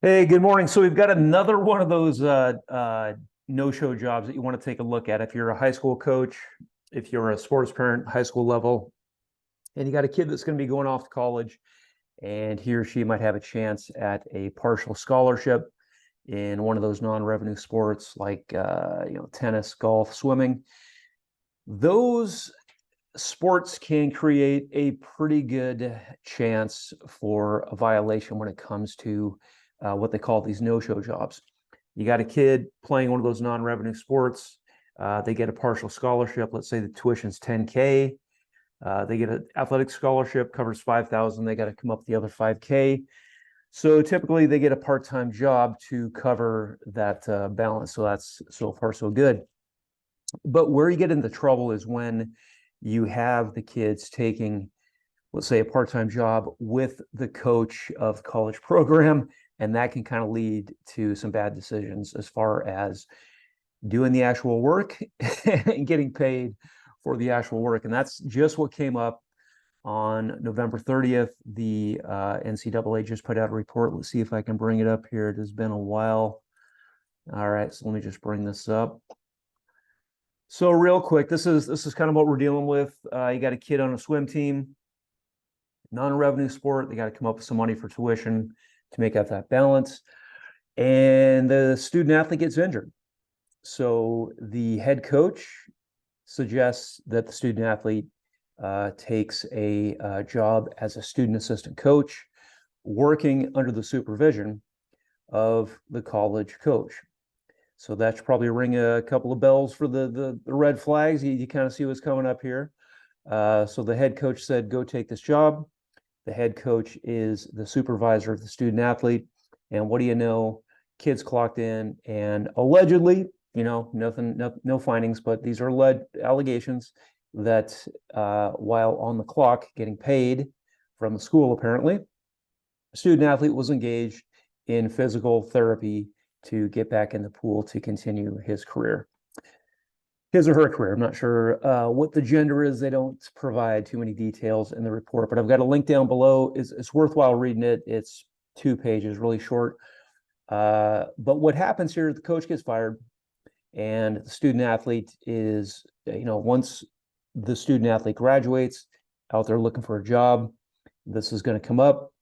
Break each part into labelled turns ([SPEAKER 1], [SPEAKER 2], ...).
[SPEAKER 1] Hey, good morning. So we've got another one of those no-show jobs that you want to take a look at. If you're a high school coach, if you're a sports parent, high school level, and you got a kid that's going to be going off to college, and he or she might have a chance at a partial scholarship in one of those non-revenue sports like tennis, golf, swimming. Those sports can create a pretty good chance for a violation when it comes to what they call these no-show jobs. You got a kid playing one of those non-revenue sports. They get a partial scholarship. Let's say the tuition's 10K. They get an athletic scholarship, covers 5,000. They got to come up the other 5K. So typically they get a part-time job to cover that balance. So that's so far so good. But where you get into trouble is when you have the kids taking, let's say, a part-time job with the coach of the college program, and that can kind of lead to some bad decisions as far as doing the actual work and getting paid for the actual work. And that's just what came up on November 30th. The NCAA just put out a report. Let's see if I can bring it up here. It has been a while. All right, so let me just bring this up. So real quick, this is kind of what we're dealing with. You got a kid on a swim team, non-revenue sport. They got to come up with some money for tuition to make up that balance. And the student athlete gets injured. So the head coach suggests that the student athlete takes a job as a student assistant coach, working under the supervision of the college coach. So that should probably ring a couple of bells for the red flags. You kind of see what's coming up here. So the head coach said, go take this job. The head coach is the supervisor of the student athlete. And what do you know? Kids clocked in and allegedly, no findings, but these are allegations that while on the clock getting paid from the school, apparently, the student athlete was engaged in physical therapy to get back in the pool to continue his career. His or her career. I'm not sure what the gender is. They don't provide too many details in the report, but I've got a link down below. It's worthwhile reading it. It's 2 pages, really short. But what happens here, the coach gets fired, and the student athlete is, once the student athlete graduates, out there looking for a job, this is going to come up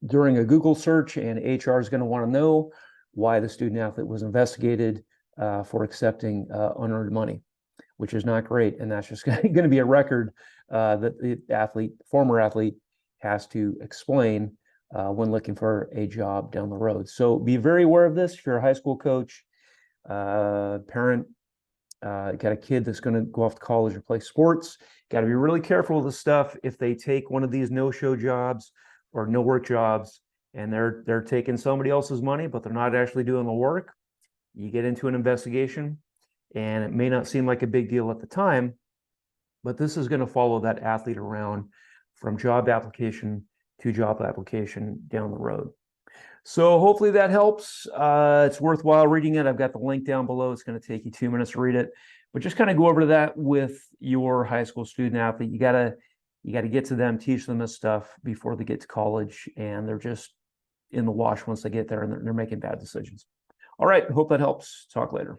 [SPEAKER 1] during a Google search, and HR is going to want to know why the student athlete was investigated for accepting unearned money, which is not great. And that's just going to be a record that the former athlete, has to explain when looking for a job down the road. So be very aware of this. If you're a high school coach, parent, got a kid that's going to go off to college or play sports, got to be really careful with this stuff. If they take one of these no-show jobs or no-work jobs, and they're taking somebody else's money, but they're not actually doing the work, you get into an investigation, and it may not seem like a big deal at the time, but this is going to follow that athlete around from job application to job application down the road. So hopefully that helps. It's worthwhile reading it. I've got the link down below. It's going to take you 2 minutes to read it, but just kind of go over to that with your high school student athlete. You got to get to them, teach them this stuff before they get to college, and they're just in the wash once they get there, and they're making bad decisions. All right, hope that helps. Talk later.